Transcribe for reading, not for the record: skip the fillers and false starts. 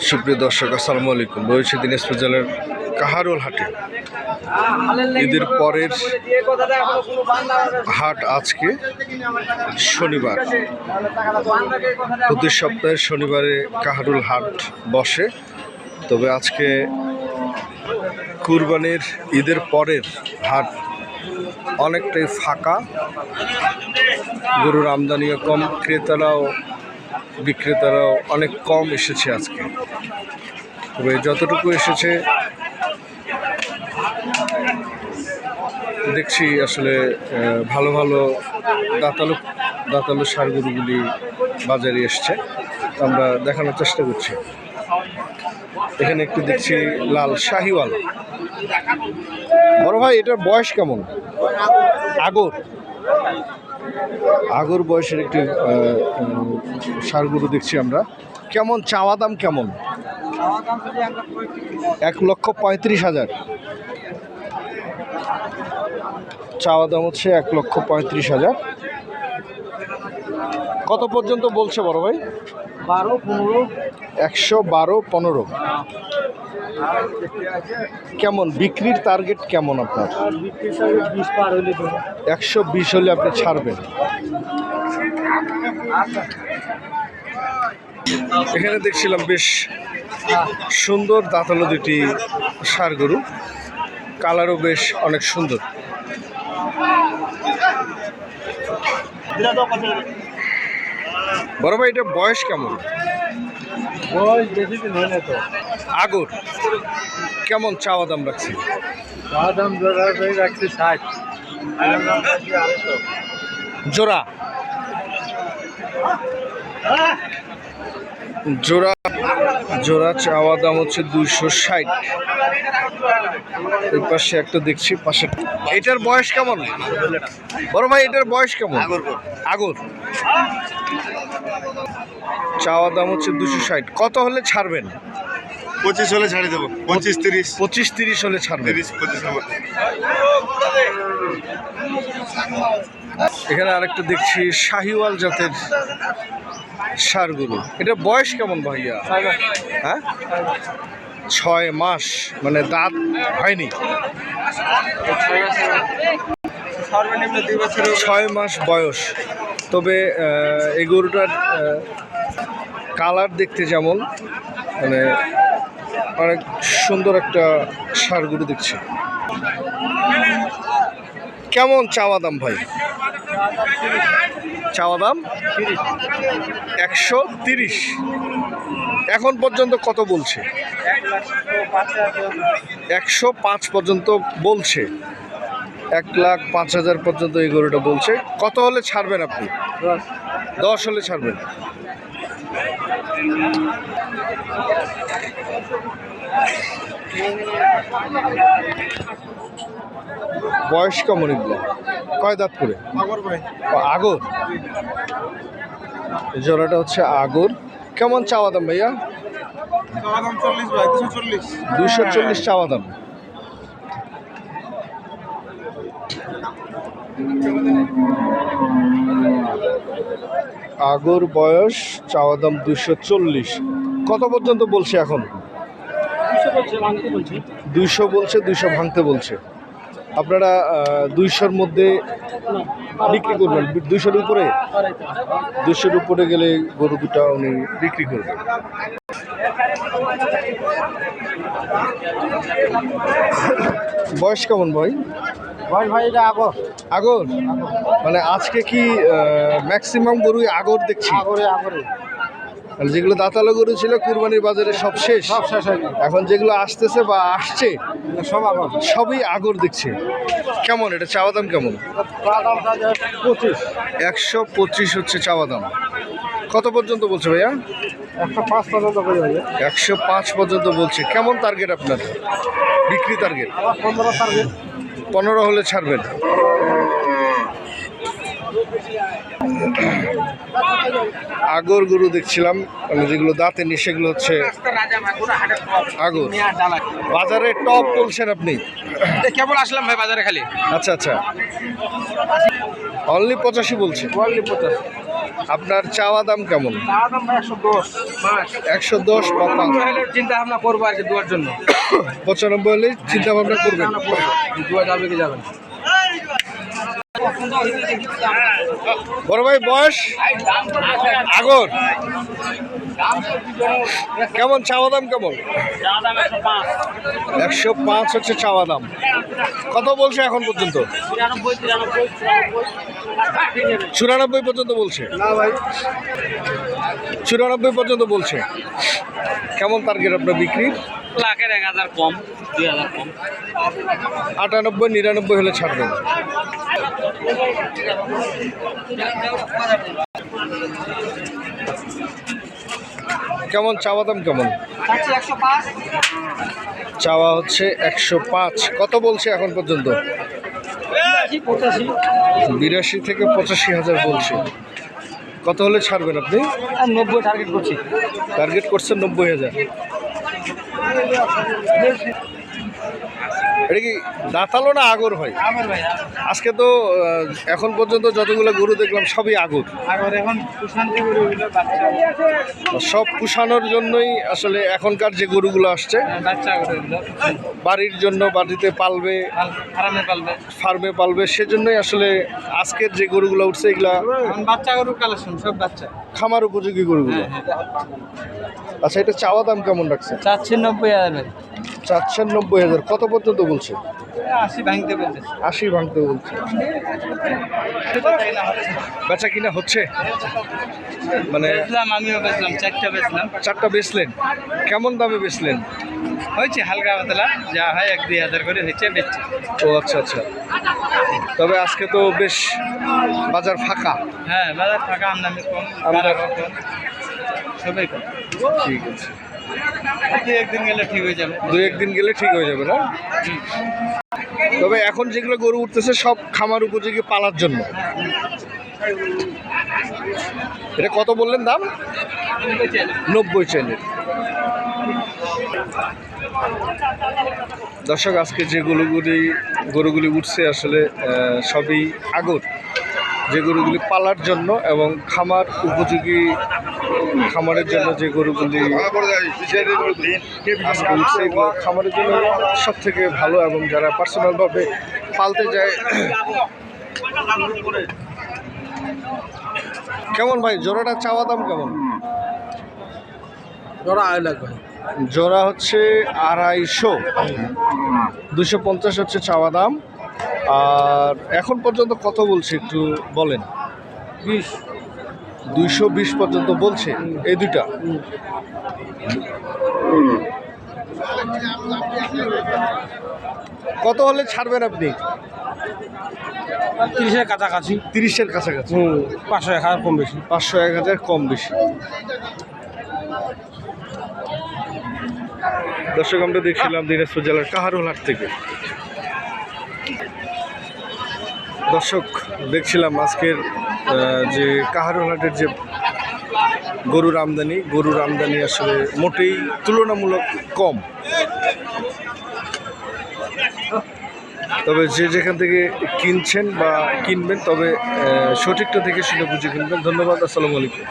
সুপ্রিয় দর্শক, আসসালামু আলাইকুম। রয়েছে দিনাজপুর জেলার কাহারোল হাটে। ঈদের পরের হাট আজকে শনিবার। প্রতি সপ্তাহে শনিবারে কাহারোল হাট বসে, তবে আজকে কুরবানির ঈদের পরের হাট অনেকটাই ফাঁকা। গরুর আমদানিও কম, ক্রেতারাও বিক্রেতারাও অনেক কম এসেছে আজকে। তবে যতটুকু এসেছে দেখছি আসলে ভালো ভালো দাঁতালো ষাঁড় গরুগুলি বাজারে এসছে, তো আমরা দেখানোর চেষ্টা করছি। এখানে একটু দেখছি লাল শাহিওয়াল। বড় ভাই, এটার বয়স কেমন? আগর বয়সের একটি ষাঁড় গরু দেখছি আমরা। কেমন চাওয়া দাম? কেমন? 1,35,000 চাওয়া দাম হচ্ছে। 1,35,000। কত পর্যন্ত বলছে বড় ভাই? 112-15। কেমন বিক্রির টার্গেট কেমন আপনার? 120 হলে আপনি ছাড়বেন। এখানে দেখছিলাম বেশ সুন্দর দাঁতালো দুটি ষাঁড় গরু, কালারও বেশ অনেক সুন্দর। বড় ভাই, এটা বয়স কেমন? বয়স বেশি দিন হয় না তো। আগর কেমন চাওয়া দাম রাখছি? চাওয়া দাম রাখছি 60। জোড়া জোড়া জোড়া চাওয়া দাম হচ্ছে 260। এই পাশে একটা দেখছি, পাশে। এটার বয়স কেমন বড় ভাই? এটার বয়স কেমন? আগর চাওয়া দাম হচ্ছে 260। কত হলে ছাড়বেন? 25 হলে ছাড়ে দেবো। 25-30। 25-30 হলে ছাড়বেন। 30-25। এখানে আরেকটা দেখছি শাহিওয়াল জাতের ষাঁড় গরু। এটা বয়স কেমন ভাইয়া? হ্যাঁ, 6 মাস, মানে দাঁত হয়নি। 6 মাস বয়স। তবে এই গরুটার কালার দেখতে যেমন, মানে অনেক সুন্দর একটা ষাঁড় গরু দেখছি। কেমন চাওয়া দাম ভাই? চাওয়া দাম 130। এখন পর্যন্ত কত বলছে? 105 পর্যন্ত বলছে। 1,05,000 পর্যন্ত এই গরুটা বলছে। কত হলে ছাড়বেন আপনি? 10 হলে ছাড়বেন। বয়স কেমন এগুলো? কয় দাঁত করে? আগর। জোড়াটা হচ্ছে আগর। কেমন চাওয়া দাম ভাইয়া? 240 চাওয়া দাম। আগর বয়স, চাওয়া দাম 240। কত পর্যন্ত বলছে এখন? 200 বলছে, 200 ভাঙতে বলছে। আপনারা 200-র মধ্যে বিক্রি করবেন? 200-র উপরে? 200-র উপরে গেলে গরু দুটা উনি বিক্রি করবেন। বয়স কেমন ভাই? ভাই এটা আগর। আগর মানে আজকে কি ম্যাক্সিমাম গরুই আগর দেখছি? আগরে। মানে যেগুলো দাঁতালো গরু ছিল কুরবানির বাজারে সব শেষ। এখন যেগুলো আসতেছে বা আসছে সবই আগর দেখছে। কেমন এটা চাওয়া দাম কেমন? 125 হচ্ছে চাওয়া দাম। কত পর্যন্ত বলছে ভাইয়া? 105 পর্যন্ত। 105 পর্যন্ত বলছে। কেমন টার্গেট আপনার বিক্রি টার্গেট? 15 টার্গেট। 15 হলে ছাড়বেন। আগর গরু দেখছিলাম, মানে যেগুলো দাঁতে নি সেগুলো হচ্ছে আগর। বাজারে টপ বলছেন আপনি? কেবল আসলাম ভাই বাজারে খালি। আচ্ছা, অনলি 85 বলছে। আপনার চাওয়া দাম কেমন? তার দাম 110 মাস 110 বা 5? চিন্তা ভাবনা করবো আর কি দুয়ার জন্য 95 হলে চিন্তা ভাবনা করবেন। দুয়া যাবে কি যাবে না বড় ভাই বয়স আগর কেমন চাওয়া দাম কেমন? 105 হচ্ছে চাওয়া দাম। কত বলছে এখন পর্যন্ত? 94 পর্যন্ত বলছে। না ভাই 94 পর্যন্ত বলছে। কেমন টার্গেট আপনার বিক্রি? লাখের 1000 কম 2000 কম 98 99 হলে ছাড়বেন। কেমন চাওয়া দাম কেমন? 105 চাওয়া হচ্ছে 105। কত বলছে এখন পর্যন্ত? 82 থেকে 85,000 বলছে। কত হলে ছাড়বেন আপনি? 90 টার্গেট করছি টার্গেট করছেন 90,000। এটা কি দাঁতালো না আগর হয়? আমার ভাই আজকে তো এখন পর্যন্ত যতগুলো গরু দেখলাম সবই আগর। আগর এখন কুশান্তি করে ওইগুলো বাচ্চা সব পুষানোর জন্যই আসলে এখনকার যে গরুগুলো আসছে বাচ্চা করে ওইগুলো বাড়ির জন্য, বাড়িতে পালবে, ফার্মে পালবে ফার্মে পালবে, সেজন্যই আসলে আজকের যে গরুগুলো উঠছে এগুলা এখন বাচ্চা গরু কালেকশন সব বাচ্চা খামার উপযোগী গরুগুলো। আচ্ছা, এটা চাওয়া দাম কেমন রাখছে? 490,000 চাচ্ছেন 90,000। কত পর্যন্ত বলছে? 80 ভাঙতে বলছে 80 ভাঙতে বলছে। বেচা কিনা হচ্ছে? মানে বেচলাম, আমিও বেচলাম, 4টা বেচলাম। 4টা বেচলেন? কেমন দামে বেচলেন? হয়েছে হালকা পাতলা যা হয় 1-2 হাজার করে হয়েছে বেচছে। ও আচ্ছা আচ্ছা। তবে আজকে তো বেশ বাজার ফাঁকা। হ্যাঁ বাজার টাকা আমদানি কম, আমরা- বাজার কম, সবাই কম। ঠিক আছে, 2-1 দিন গেলে ঠিক হয়ে যাবে। 2-1 দিন গেলে ঠিক হয়ে যাবে না? তবে এখন যেগুলো গরু উঠতেছে সব খামার উপযোগী পালার জন্য। এটা কত বললেন দাম? 90 চাইলেন। দর্শক, আজকে যে গরুগুলি উঠছে আসলে সবই আগর, যে গরুগুলি পালার জন্য এবং খামার উপযোগী, খামারের জন্য যে গরুগুলি আজকে উঠছে এগুলো খামারের জন্য সব থেকে ভালো, এবং যারা পার্সোনালভাবে পালতে যায়। কেমন ভাই জোড়াটা চাওয়া দাম কেমন? ওরা আয় লাগবে জোড়া হচ্ছে 250, 250 হচ্ছে চাওয়া দাম। আর এখন পর্যন্ত কত বলছে একটু বলেন? 20 220 পর্যন্ত বলছে এই দুইটা। কত হলে ছাড়বেন আপনি? 30-এর কাছাকাছি। 30-এর কাছাকাছি। 500-1000 কম বেশি। 500-1000 কম বেশি। দর্শক, আমরা দেখছিলাম দিনাজপুর জেলার কাহারোল হাট থেকে। দর্শক, দেখছিলাম আজকের যে কাহারোল হাটের যে গরুর আমদানি আসলে মোটেই তুলনামূলক কম। তবে যে যেখান থেকে কিনছেন বা কিনবেন, তবে সঠিকটা থেকে শুনে বুঝে কিনবেন। ধন্যবাদ। আসসালামু আলাইকুম।